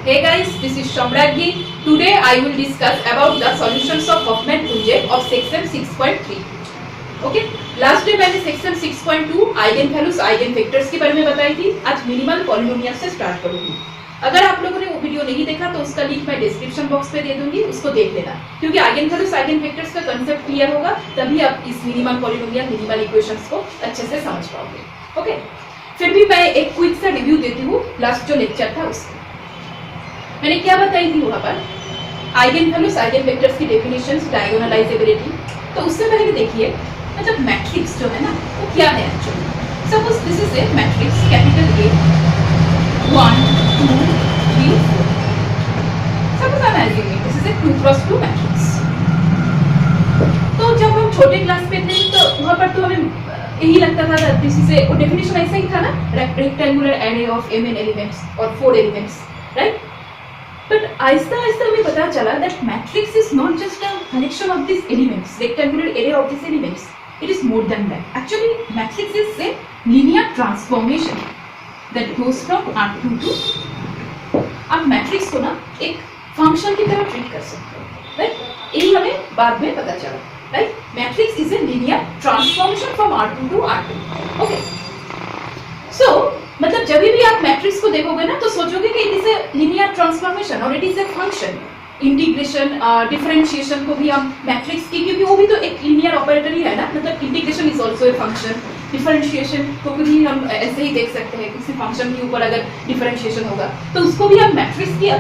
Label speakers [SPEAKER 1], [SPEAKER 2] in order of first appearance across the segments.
[SPEAKER 1] Hey guys, this is Shamraghi. Today I will discuss about the solutions of Hoffman-Punjab of section 6.3. Okay, last day मैंने section 6.2 eigen values eigen vectors के बारे में बताई थी. आज minimal polynomial से start करूंगी. अगर आप लोगों ने वो वीडियो नहीं देखा तो उसका लिंक मैं डिस्क्रिप्शन बॉक्स पे दे दूंगी, उसको देख लेना, क्योंकि आइगन वैल्यूज आइगन वेक्टर्स का कांसेप्ट क्लियर होगा तभी आप इस मिनिमल पॉलिनोमियल मिनिमल इक्वेशंस को अच्छे से समझ पाओगे. ओके, फिर भी मैं एक क्विक सा रिव्यू देती हूँ लास्ट जो लेक्चर था उसका. मैंने क्या बताई थी वहां पर, आइगन वैल्यूज आइगन वेक्टर्स की डेफिनेशंस, डायगोनलाइजेबिलिटी. तो उससे पहले देखिए, मतलब मैट्रिक्स जो है ना वो क्या है actually. Suppose this is a matrix capital A 1 2 3 4. Suppose I am assuming this is a 2 cross 2 matrix. तो जब हम छोटे क्लास में थे तो वहां पर तो हमें यही लगता था that this is a definition ऐसा ही था ना, rectangular array of mn elements और 4 elements, right. But Aahista Aahista हमें पता चला that matrix is not just a collection of these elements, rectangular array of these elements. It is more than that. Actually, matrix is a linear transformation that goes from R2 to. आप matrix को ना एक function की तरह treat कर सकते हो, right. यही हमें बाद में पता चला, right. Matrix is a linear transformation from R2 to R2. Okay, so मतलब जब भी आप मैट्रिक्स को देखोगे ना तो सोचोगे कि it is a linear transformation और it is a function. Integration, differentiation को भी हम मैट्रिक्स की, क्योंकि वो भी तो एक लिनियर ऑपरेटर ही है ना, मतलब integration is also a function. Differentiation को भी हम ऐसे ही देख सकते हैं, किसी फंक्शन के ऊपर अगर डिफरेंशिएशन होगा तो उसको भी हम मैट्रिक्स की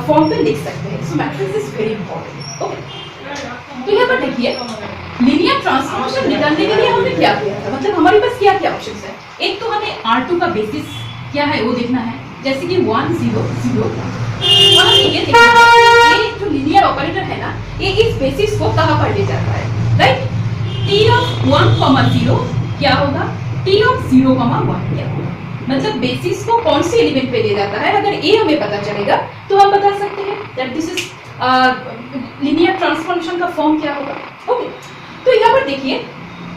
[SPEAKER 1] फॉर्म में लिख सकते हैं. So matrix is very important. Okay, तो यहाँ पर देखिए, लीनियर ट्रांसफॉर्मेशन निकालने के लिए हमने क्या किया था, मतलब हमारे पास क्या क्या ऑप्शंस है. एक तो हमें R2 का बेसिस क्या है वो देखना है, जैसे कि 1 0 0. और हमें ये देखना है ये जो लीनियर ऑपरेटर है ना, ये इस बेसिस को कहाँ पर ले जाता है, राइट. T of 1, 0 क्या होगा, T of 0, 1 क्या होगा, मतलब बेसिस को कौन से एलिमेंट पे ले जाता है. अगर ये हमें पता चलेगा तो हम बता सकते हैं that this is linear transformation का फॉर्म क्या होगा. ओके, तो यहाँ पर देखिए,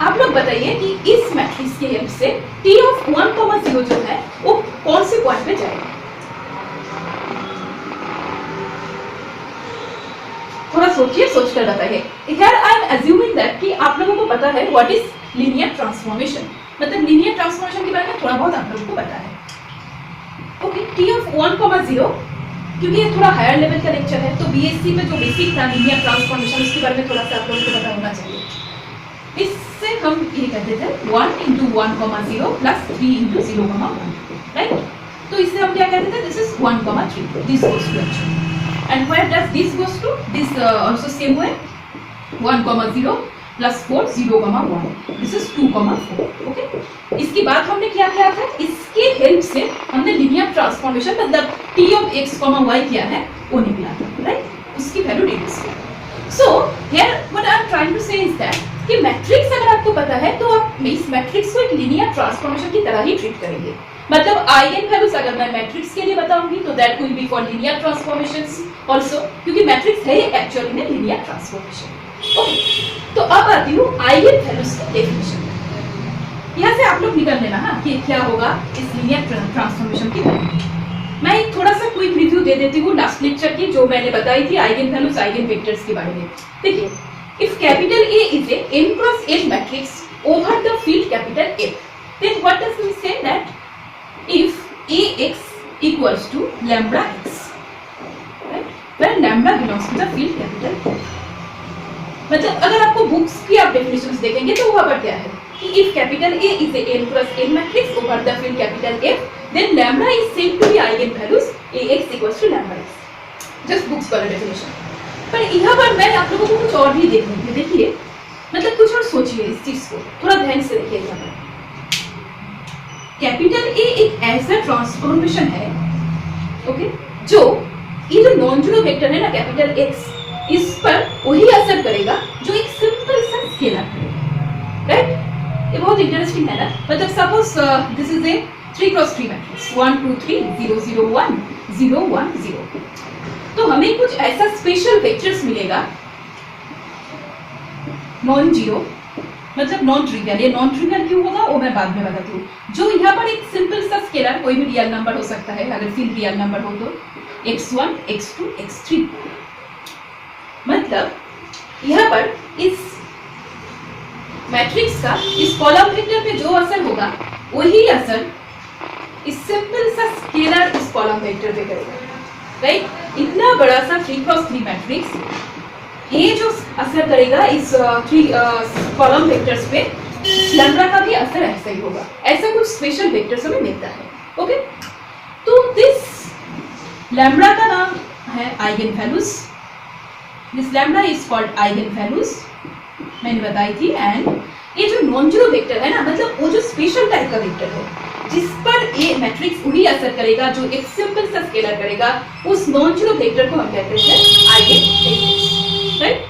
[SPEAKER 1] आप लोग बताइए कि इस मैट्रिक्स के हेल्प से T of 1, 0 जो है वो कौन से पॉइंट पे जाएगा. थोड़ा सोचिए, सोचकर बताइए. Here I am assuming that कि आप लोगों को पता है व्हाट इज लीनियर ट्रांसफॉर्मेशन, मतलब लीनियर ट्रांसफॉर्मेशन के बारे में थोड़ा बहुत आप लोगों को पता है. ओके, T of 1, 0, क्योंकि ये थोड़ा हायर लेवल का लेक्चर है तो बीएससी में जो बेसिक था लीनियर ट्रांसफॉर्मेशन उसके बारे में थोड़ा सा आप लोगों को पता होना चाहिए. इससे हम ये कहते थे 1 into 1, 0 plus 3 into 0, 1, राइट. तो इससे हम क्या कहते थे, this is 1, 3, this goes to actually. And where does this goes to, this also same way, 1, 0 plus 4, 0, 1, this is 2, 4. Okay, इसकी बात हमने क्या किया था, इसके हेल्प से हमने लीनियर ट्रांसफॉर्मेशन मतलब T of x, y क्या है वो निकला था, राइट. उसकी वैल्यू डिड्यूस किया. So here what I am trying to say is that कि मैट्रिक्स अगर आपको पता है तो आप इस मैट्रिक्स को एक लीनियर ट्रांसफॉर्मेशन की तरह ही ट्रीट करेंगे. मतलब आइगन वैल्यूज अगर मैं मैट्रिक्स के लिए बताऊंगी तो that will B for linear transformations also, क्योंकि मैट्रिक्स है एक्चुअली में लीनियर ट्रांसफॉर्मेशन. ओके, तो अब आती हूँ आइगन वैल्यूज की डेफिनेशन. यहाँ से आप लोग निकाल लेना हाँ कि क्या होगा इस लीनियर ट्रांसफॉर्मेशन की वैल्यू. मैं एक थोड़ा सा क्विक रिव्यू दे देती हूँ लास्ट लेक्चर की जो मैंने बताई थी आइगन वैल्यूज आइगन वेक्टर्स के बारे में. देखिए, if capital A is a n cross n matrix over the field capital F, then what does we say that if Ax equals to lambda x, right, where lambda belongs to the field capital F. मतलब अगर आपको books की आप definitions देखेंगे तो वहाँ पर क्या है कि if capital A is a n cross n matrix over the field capital F, then lambda is said to be eigen values Ax equals to lambda x. Just books वाला डेफिनेशन. पर यहाँ पर मैं आप लोगों को कुछ और भी देखूंगी. देखिए, मतलब कुछ और सोचिए इस चीज को, थोड़ा ध्यान से देखिए. यहाँ पर कैपिटल ए एक ऐसा ट्रांसफॉर्मेशन है, ओके, जो ये जो नॉन जीरो वेक्टर है ना कैपिटल एक्स, इस पर वही असर करेगा जो एक सिंपल सा स्केलर है, राइट. ये बहुत इंटरेस्टिंग है ना. मतलब suppose this is a 3 cross 3 matrix 1 2 3 0 0 1 0 1 0. तो हमें कुछ ऐसा स्पेशल वेक्टर्स मिलेगा नॉन जीरो, मतलब नॉन ट्रिवियल. ये नॉन ट्रिवियल क्यों होगा वो मैं बाद में बताती हूँ. जो यहाँ पर एक सिंपल सा स्केलर, कोई भी रियल नंबर हो सकता है अगर फील्ड रियल नंबर हो तो, x1 x2 x3। मतलब यहाँ पर इस मैट्रिक्स का इस कॉलम वेक्टर पे जो असर होगा वही असर इस सिंपल सा स्केलर इस कॉलम वेक्टर पे करेगा, राइट। इतना बड़ा सा 3x3 मैट्रिक्स ये जो असर करेगा इस कॉलम वेक्टर्स पे, लैम्ब्डा का भी असर ऐसा ही होगा। ऐसा कुछ स्पेशल वेक्टर्स हमें मिलता है। ओके, तो दिस लैम्ब्डा का नाम है eigen values. This lambda is called eigen values, मैंने बताई थी। एंड ये जो नॉन जीरो वेक्टर है ना, मतलब वो जो स्पेशल टाइप का वेक्टर है जिस पर ये मैट्रिक्स वही असर करेगा जो एक सिंपल सा स्केलर करेगा, उस नॉन जीरो वेक्टर को हम कहते हैं आइगन वेक्टर्स, राइट।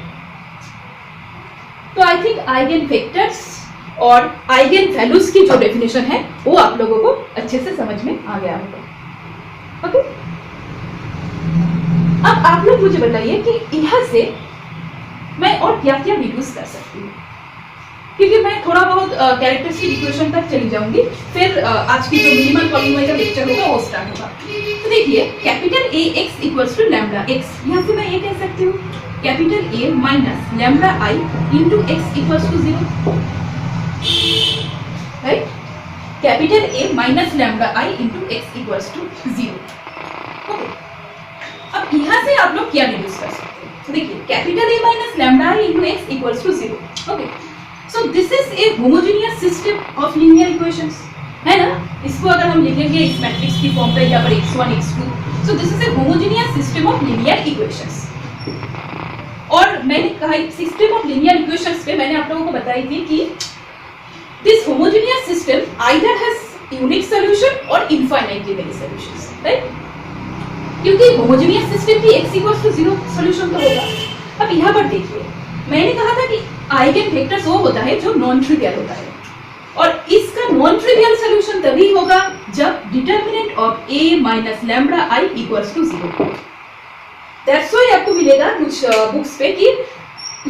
[SPEAKER 1] तो आई थिंक आइगन वेक्टर्स और आइगन वैल्यूज की जो डेफिनेशन है वो आप लोगों को अच्छे से समझ में आ गया होगा। ओके, अब आप लोग मुझे बताइए कि यहाँ से मैं और क्या क्या डिड्यूस कर सकती हूँ, क्योंकि मैं थोड़ा बहुत कैरेक्टरिस्टिक इक्वेशन तक चली जाऊंगी, फिर आज की जो मिनिमल पॉलिनोमियल का लेक्चर होगा वो स्टार्ट होगा। तो देखिए, capital A X equals to lambda X, यहाँ से मैं ये कह सकती हूँ capital A minus lambda I into X equals to 0, right. Capital A minus lambda I into X equals to 0। Okay, अब यहाँ से आप लोग क्या डिड्यूस कर सकते हैं? देखिए, capital A minus lambda I into X equals to 0। Okay, so this is a homogeneous system of linear equations, है ना। इसको अगर हम लिखेंगे इस मैट्रिक्स की फॉर्म पे, यहाँ पर x1 x2, so this is a homogeneous system of linear equations। और मैंने कहा सिस्टम ऑफ linear equations पे मैंने आप लोगों को बताई थी कि this homogeneous system either has unique solution और infinitely many solutions, right? क्योंकि homogeneous system की x equals to 0 solution तो होगा। अब यहाँ पर देखिए, मैंने कहा था कि आइगन वेक्टर्स वो होता है जो नॉन ट्रिवियल होता है, और इसका नॉन ट्रिवियल सोल्यूशन तभी होगा जब determinant of a minus lambda i equals to 0। That's why आपको मिलेगा कुछ बुक्स पे कि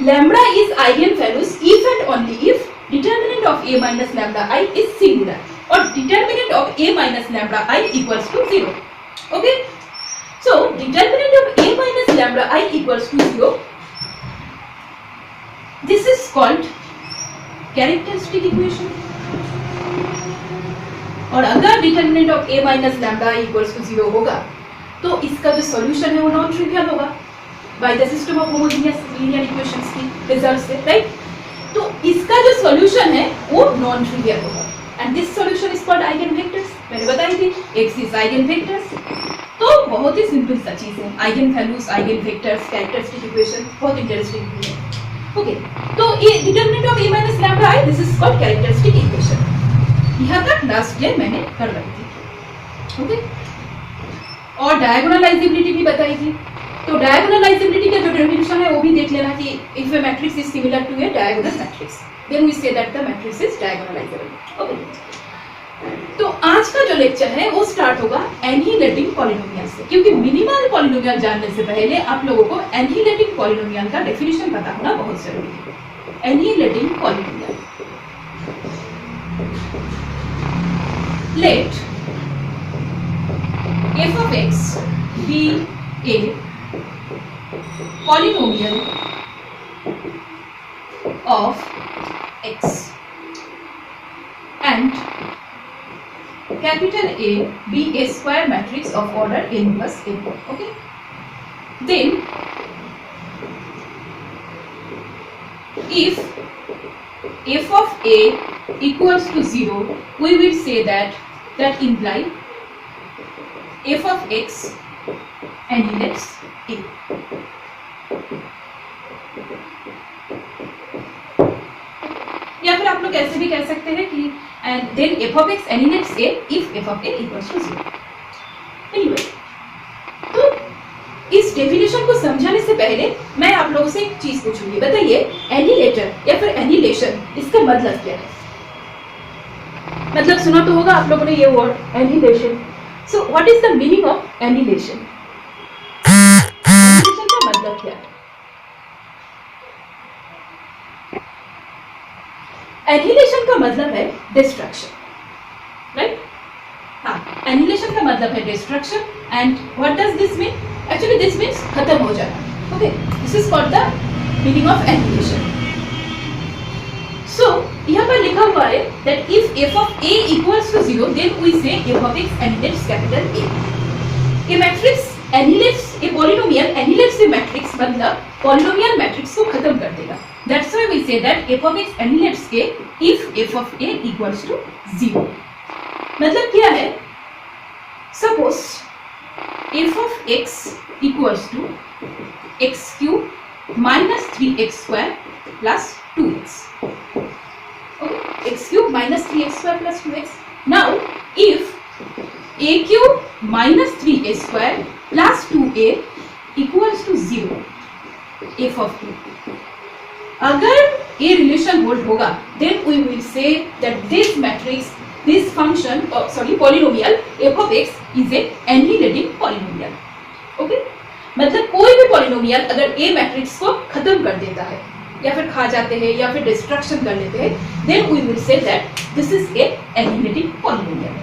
[SPEAKER 1] lambda is eigen values if and only if determinant of a minus lambda i is singular और determinant of a minus lambda i equals to 0। Okay, so determinant of a minus lambda i equals to 0, this is called characteristic equation। और अगर determinant of a minus lambda equals to 0 होगा तो इसका जो solution है वो non trivial होगा by the system of homogeneous linear equations की रिजल्ट से, राइट। तो इसका जो सॉल्यूशन है वो नॉन ट्रिवियल होगा and this solution is called eigen vectors. मैंने बताई थी x इज आइगन वेक्टर्स। तो बहुत ही सिंपल सा चीज है, eigen values, eigen vectors, characteristic equation, बहुत इंटरेस्टिंग भी है। ओके, तो ये determinant of a minus lambda i, this is called characteristic equation. यहाँ तक लास्ट ईयर मैंने कर रही थी। ओके, और डायगोनलाइजेबिलिटी भी बताई थी। तो डायगोनलाइजेबिलिटी का जो डेफिनेशन है वो भी देख लेना कि if a matrix is similar to a diagonal matrix then we say that the matrix is diagonalisable. Okay, तो आज का जो लेक्चर है वो स्टार्ट होगा एनिहिलेटिंग पॉलिनोमियल से, क्योंकि मिनिमल पॉलिनोमियल जानने से पहले आप लोगों को एनिहिलेटिंग पॉलिनोमियल का डेफिनेशन पता होना बहुत जरूरी है। Annihilating polynomial, let f of x be a polynomial of x and capital A be a square matrix of order n plus n. Okay, then if f of a equals to 0, we will say that imply f of x annihilates a. या फिर आप लोग ऐसे भी कह सकते हैं कि and then f of x annihilates a if f of a equals to 0. Anyway, तो इस डेफिनेशन को समझाने से पहले मैं आप लोगों से एक चीज पूछूंगी, बताइए एनिहिलेटर या फिर एनिहिलेशन इसका मतलब क्या है? मतलब सुना तो होगा आप लोगों ने ये word annihilation. So what is the meaning of annihilation? Annihilation का मतलब क्या है? एनिहिलेशन का मतलब है डिस्ट्रक्शन, राइट। हाँ, एनिहिलेशन का मतलब है destruction and what does this mean? Actually this means खत्म हो जाना. Okay, this is called the meaning of annihilation. So यहाँ पर लिखा हुआ है that if f of a equals to 0 then we say f of x annihilates capital A. A matrix annihilates a polynomial annihilates a matrix मतलब polynomial matrix को खत्म कर देगा. That's why we say that f of x annihilates A if f of A equals to 0. मतलब क्या है? Suppose f of x equals to x cube minus 3x square plus 2x. Okay, x cube minus 3x square plus 2x. Now, if a cube minus 3a square plus 2a equals to 0, f of a. अगर a relation hold होगा, then we will say that this matrix, this function, polynomial f of x is a annihilating polynomial. Okay? मतलब कोई भी polynomial अगर a matrix को खत्म कर देता है या फिर खा जाते हैं या फिर डिस्ट्रक्शन कर लेते हैं, then we will say that this is a annihilating polynomial.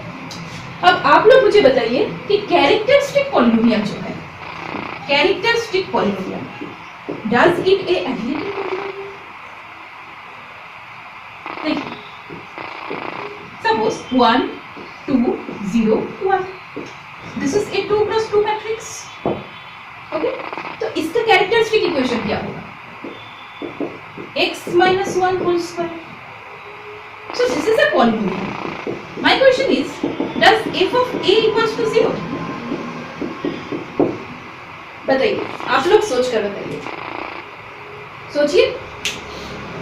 [SPEAKER 1] अब आप लोग मुझे बताइए कि कैरेक्टरिस्टिक पॉलिनोमियल जो है, characteristic polynomial, does it a annihilating polynomial? देखिए, suppose 1 2 0 1, this is a 2 cross 2 matrix. Okay, तो इसका कैरेक्टरिस्टिक इक्वेशन क्या होगा? x minus 1 whole square. So this is a polynomial. My question is, does f of a equals to 0? बताइए, आप लोग सोच कर बताइए,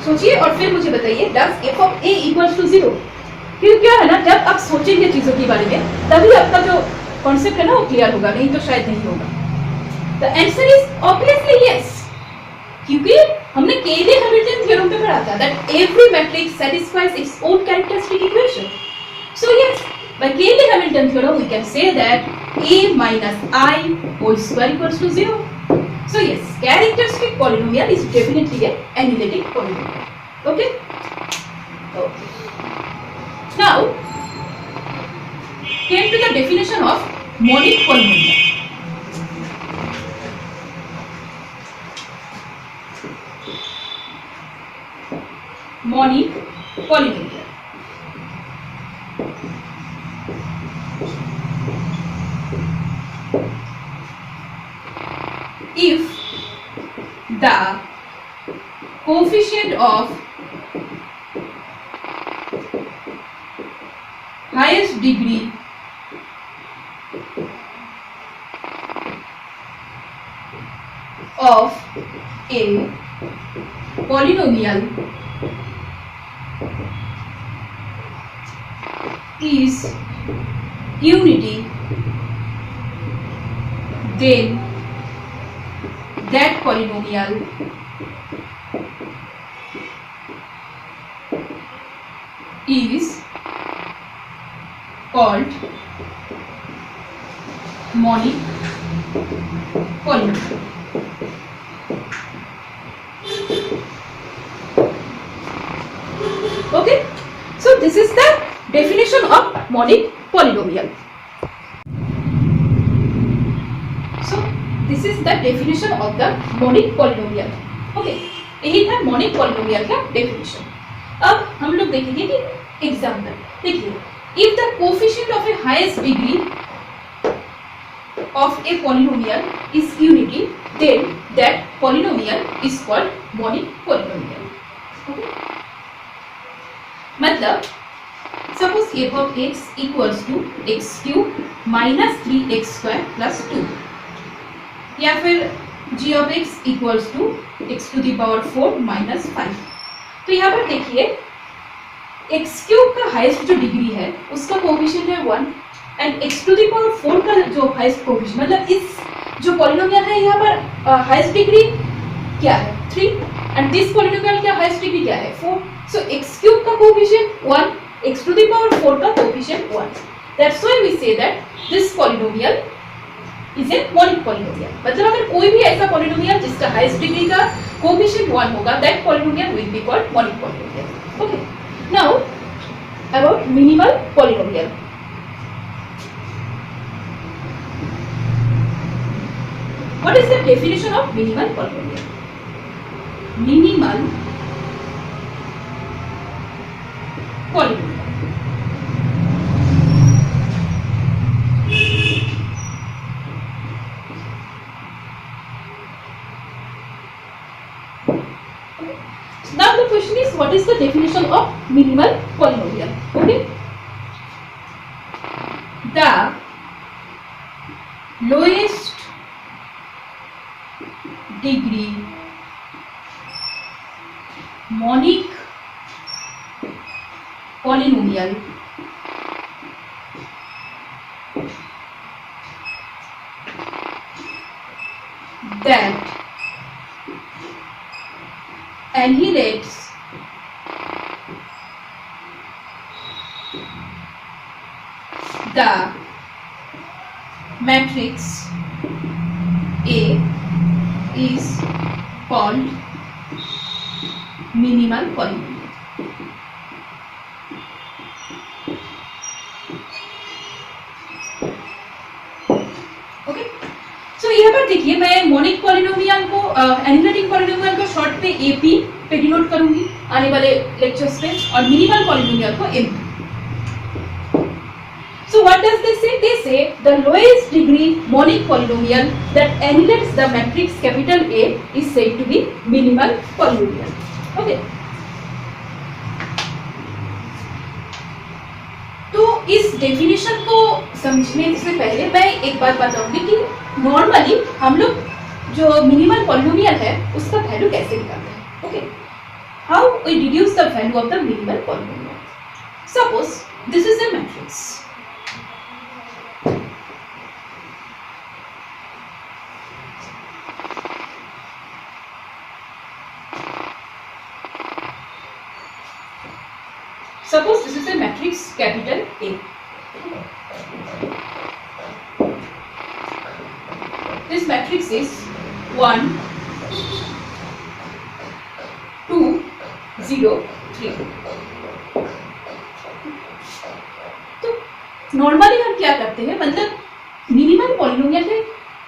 [SPEAKER 1] सोचिए और फिर मुझे बताइए, does f of a equals to 0? क्योंकि क्या है ना, जब आप सोचेंगे चीजों के बारे में तभी आपका जो कॉन्सेप्ट है ना वो क्लियर होगा, नहीं तो शायद नहीं होगा. The answer is obviously yes. क्योंकि हमने केले हैमिल्टन थ्योरम पे पढ़ा था that every matrix satisfies its own characteristic equation. So yes, by Cayley Hamilton theorem we can say that a minus I whole square equals to 0. So yes, characteristic polynomial is definitely a annihilating polynomial. Okay? Okay. Now, came to the definition of monic polynomial. Monic polynomial. If the coefficient of highest degree of a polynomial is unity, then that polynomial is called monic polynomial. Okay, so this is the definition of monic polynomial. So this is the definition of the monic polynomial. Okay, यही था monic polynomial का definition. अब हम लोग देखेंगे कि example देखिए, if the coefficient of a highest degree of a polynomial is unity, then that polynomial is called monic polynomial. Okay? मतलब suppose f of x equals to x cube minus 3x square plus 2, या फिर g of x equals to x to the power 4 minus 5. तो यहाँ पर देखिए x cube का highest जो degree है उसका कोएफिशिएंट है 1 and x to the power 4 का जो हाईएस्ट कोएफिशिएंट, मतलब इस जो पॉलिनोमियल है यहाँ पर हाईएस्ट डिग्री क्या है 3 एंड दिस पॉलिनोमियल का हाईएस्ट डिग्री क्या है 4. सो x क्यूब का coefficient 1, x to the power 4 का coefficient 1. That's why we say that this polynomial is a monic polynomial. मतलब अगर कोई भी ऐसा पॉलिनोमियल जिसका हाईएस्ट डिग्री का कोएफिशिएंट 1 होगा, that polynomial will be called monic polynomial. Okay, now about minimal polynomial. What is the definition of minimal polynomial? Minimal polynomial now the question is what is the definition of minimal polynomial? Okay, the lowest degree monic polynomial that annihilates the matrix A is called minimal polynomial. Okay, so यहाँ पर देखिए मैं monic polynomial को analytic polynomial को short पे AP पे denote करूंगी आने वाले लेक्चर्स पे और मिनिमल पॉलिनोमियल को MP. So what does they say? They say the lowest degree monic polynomial that annihilates the matrix capital A is said to be minimal polynomial. Okay. तो इस definition को समझने से पहले मैं एक बात बताऊंगी कि नॉर्मली हम लोग जो मिनिमल पॉलिनोमियल है उसका वैल्यू कैसे निकालते हैं. Okay, how we deduce the value of the minimal polynomial. Suppose this is a matrix. Suppose this is a matrix capital A. This matrix is 1, 2, 0, 3. तो नॉर्मली हम क्या करते हैं, मतलब मिनिमल पॉलिनोमियल की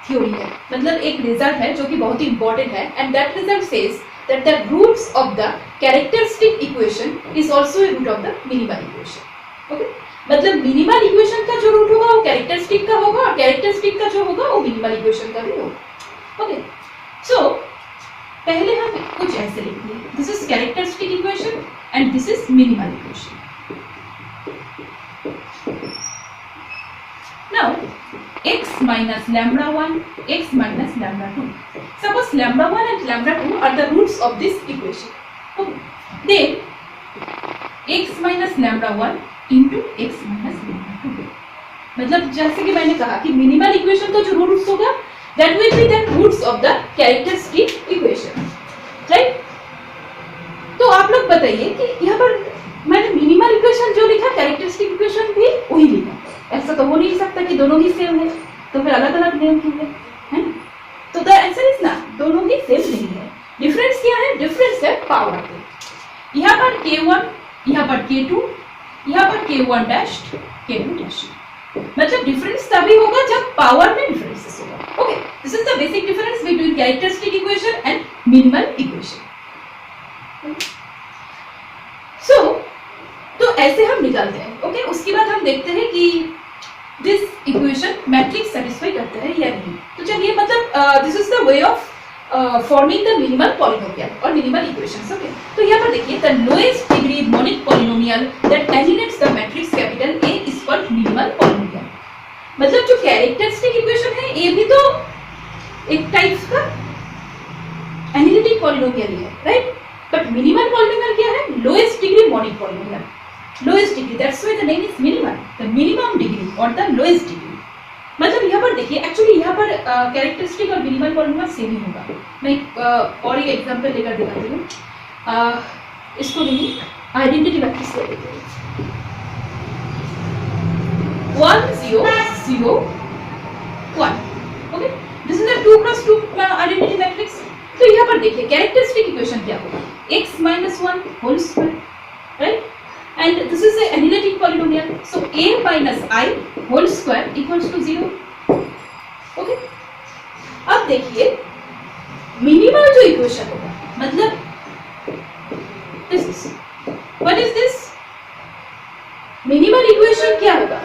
[SPEAKER 1] थ्योरी है, मतलब एक रिजल्ट है जो कि बहुत ही इंपॉर्टेंट है and that result says that the roots of the characteristic equation is also a root of the minimal equation. Okay? मतलब मिनिमल इक्वेशन का जो रूट होगा वो कैरेक्टरिस्टिक का होगा और कैरेक्टरिस्टिक का जो होगा वो मिनिमल इक्वेशन का भी होगा. ओके, सो पहले हम कुछ ऐसे लिखेंगे, this is characteristic equation and this is minimal equation. Now x minus lambda 1, x minus lambda 2. Suppose lambda 1 and lambda 2 are the roots of this equation. Okay. Then x minus lambda 1 into x minus lambda 2. मतलब जैसे कि मैंने कहा कि minimal equation का जो roots होगा that will be the roots of the characteristic equation. Right? तो आप लोग बताइए कि यहाँ पर मैंने मिनिमल इक्वेशन जो लिखा कैरेक्टरिस्टिक इक्वेशन भी वही लिखा. ऐसा तो हो नहीं सकता कि दोनों ही सेम है, तो फिर अलग अलग नेम क्यों है? तो द आंसर इज ना, दोनों ही सेम नहीं है. डिफरेंस क्या है? डिफरेंस है पावर पे. यहाँ पर k1, यहाँ पर k2, यहाँ पर k1 डैश्ड, k2 डैश्ड. मतलब डिफरेंस तभी होगा जब पावर में डिफरेंसेस होगा. Okay, this is the basic difference between characteristic equation and minimal equation. So तो ऐसे हम निकालते हैं. ओके, उसके बाद हम देखते हैं कि दिस इक्वेशन मैट्रिक्स सेटिस्फाई करता है या नहीं. तो चलिए, मतलब this is the way of forming the minimal polynomial और मिनिमल इक्वेशंस. ओके, तो यहाँ पर देखिए the lowest degree monic polynomial that eliminates the matrix capital A is called minimal polynomial. मतलब जो कैरेक्टरिस्टिक इक्वेशन है ये भी तो एक टाइप का एनालिटिक पॉलिनोमियल है, राइट? बट मिनिमल पॉलिनोमियल क्या है? Lowest degree monic polynomial. Lowest degree, that's why the name is minimal, the minimum degree or the lowest degree. मतलब यहाँ पर देखिए, एक्चुअली यहाँ पर कैरेक्टरिस्टिक और मिनिमल पॉलिनोमियल सेम ही होगा. मैं और एक एग्जांपल लेकर दिखाती हूँ. इसको नहीं, आइडेंटिटी मैट्रिक्स ले लेते हैं. 1 0 0 1. Okay, this is a 2 cross 2 identity matrix. तो यहाँ पर देखिए कैरेक्टरिस्टिक इक्वेशन क्या होगा? x minus 1 whole square, right? And this is a analytic polynomial, so a minus I whole square equals to 0. Okay. अब देखिए मिनिमल जो इक्वेशन होगा, मतलब what is this minimal equation क्या होगा?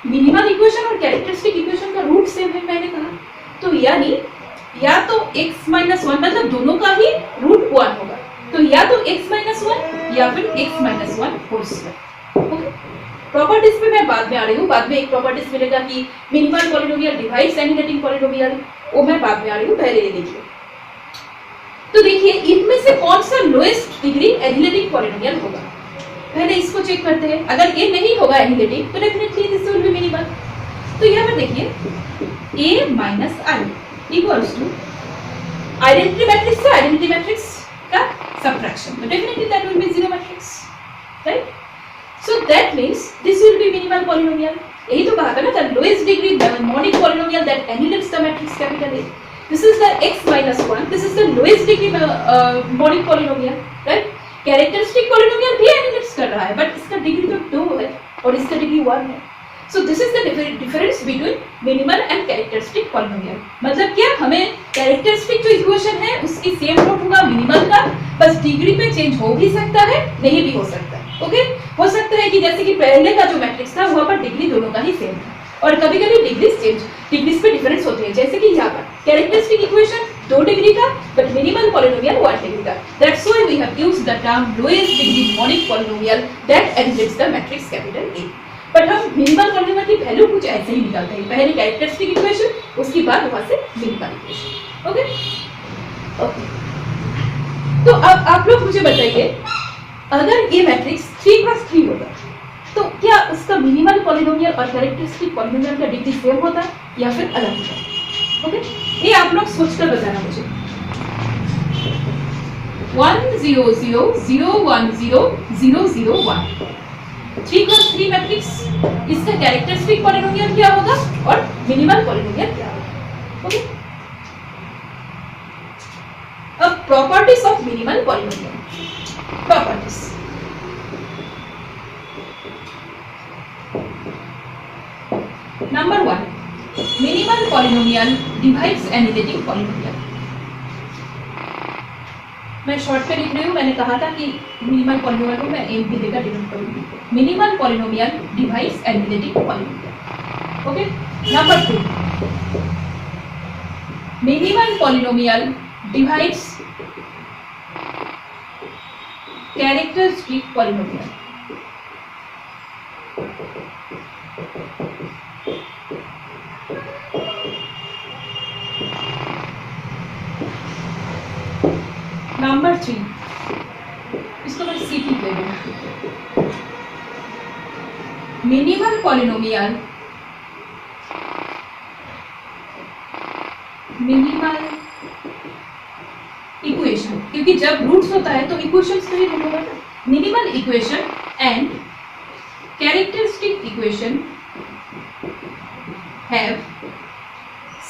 [SPEAKER 1] मिनिमल इक्वेशन और कैरेक्टरिस्टिक इक्वेशन का root same है मैंने कहा, तो यानी या तो x माइनस वन, मतलब दोनों का ही रूट 1 होगा, तो या तो x माइनस वन या फिर x minus one whole square. Okay, properties पे मैं बाद में आ रही हूँ, बाद में एक प्रॉपर्टीज मिलेगा कि minimal polynomial divides analytic polynomial, वो मैं बाद में आ रही हूँ, पहले ये देखिए। तो देखिए इनमें से कौन सा लोएस्ट डिग्री एनिलिटिक पॉलिनोमियल होगा, पहले इसको चेक करते हैं। अगर ये नहीं होगा एनिलिटिक तो definitely this will be minimal. तो यहाँ पर देखिए a minus I equals to identity matrix से आइडेंटिटी मैट्रिक्स का सबट्रैक्शन, तो definitely that will be zero matrix, right? So that means this will be minimal polynomial. यही तो कहा था ना, the lowest degree monic polynomial that annihilates the matrix capital A. This is the x minus 1. This is the lowest degree monic polynomial, right? Characteristic polynomial भी annelids कर रहा है, but इसका डिग्री तो 2 है और इसका डिग्री 1 है। So this is the difference between minimal and characteristic polynomial. मतलब क्या, हमें characteristic जो इक्वेशन है उसकी सेम रूट होगा मिनिमल का, बस डिग्री पे चेंज हो भी सकता है, नहीं भी हो सकता है। ओके, हो सकता है कि जैसे कि पहले का जो मैट्रिक्स था वहाँ पर डिग्री दोनों का ही सेम था, और कभी कभी डिग्रीज पे डिफरेंस होती है, जैसे कि यहाँ पर कैरेक्टरिस्टिक इक्वेशन 2 डिग्री का बट मिनिमल पॉलिनोमियल 1 डिग्री का। That's why we have used the term lowest degree monic polynomial that annihilates the matrix capital A। But हम मिनिमल पॉलिनोमियल की वैल्यू कुछ ऐसे ही निकालते हैं, पहले कैरेक्टरिस्टिक इक्वेशन, उसके बाद वहां से मिनिमल इक्वेशन। ओके ओके, तो अब आप लोग मुझे बताइए, अगर ये मैट्रिक्स 3x3 होता तो क्या उसका मिनिमल पॉलिनोमियल और कैरेक्टरिस्टिक पॉलिनोमियल का डिग्री सेम होता या फिर अलग होता? ओके, ये आप लोग सोचकर बताना मुझे। 1 0 0 0 1 0 0 0 1 3x3 मैट्रिक्स, इसका कैरेक्टरिस्टिक पॉलिनोमियल क्या होगा और मिनिमल पॉलिनोमियल क्या होगा? ओके, अब properties of minimal polynomial. Properties, number 1, minimal polynomial divides analytic polynomial. मैं शॉर्ट पे लिख रही हूँ, मैंने कहा था कि मिनिमल पॉलिनोमियल को मैं एम भी देकर डिनोट करूंगी। Minimal polynomial divides analytic polynomial. Okay, number 2, minimal polynomial divides characteristic polynomial. Number 3, इसको मैं सीटी दे दूँ, मिनिमल पॉलिनोमियल मिनिमल इक्वेशन, क्योंकि जब रूट्स होता है तो इक्वेशंस का ही रूट होगा ना। Minimal equation and characteristic equation have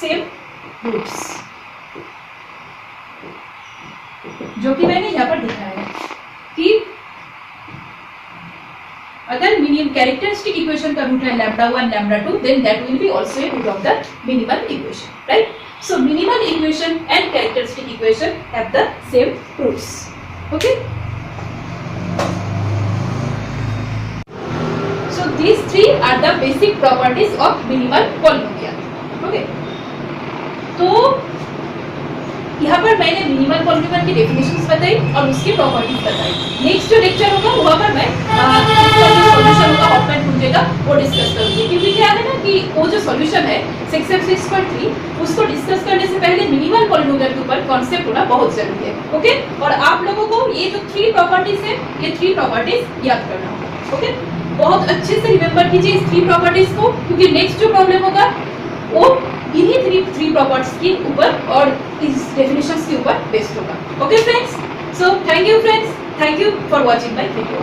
[SPEAKER 1] same roots, जो कि मैंने यहाँ पर दिखाया है कि अगर मिनिमम कैरेक्टरिस्टिक इक्वेशन का रूट है λ1 λ2, then that will be also a root of the minimal equation, right? So minimal equation and characteristic equation have the same roots. Okay, so these 3 are the basic properties of minimal polynomial. Okay, तो यहाँ पर मैंने minimal polynomial की definitions बताई और उसकी properties बताई। Next जो लेक्चर होगा वहाँ पर मैं सॉल्यूशन होगा हॉफमैन पुंजे का, वो डिस्कस करूंगी, क्योंकि क्या है ना कि वो जो सॉल्यूशन है 6m6.3 उसको डिस्कस करने से पहले मिनिमल पॉलिनोमियल के ऊपर कॉन्सेप्ट होना बहुत जरूरी है। ओके, और आप लोगों को ये जो 3 प्रॉपर्टीज है, ये 3 प्रॉपर्टीज याद करना होगा। ओके, बहुत अच्छे से रिमेंबर कीजिए इस 3 प्रॉपर्टीज को, क्योंकि नेक्स्ट जो प्रॉब्लम होगा वो इन्हीं 3 प्रॉपर्टीज के ऊपर और इस डेफिनेशंस के ऊपर बेस्ड होगा। Okay friends, so thank you friends, thank you for watching my video.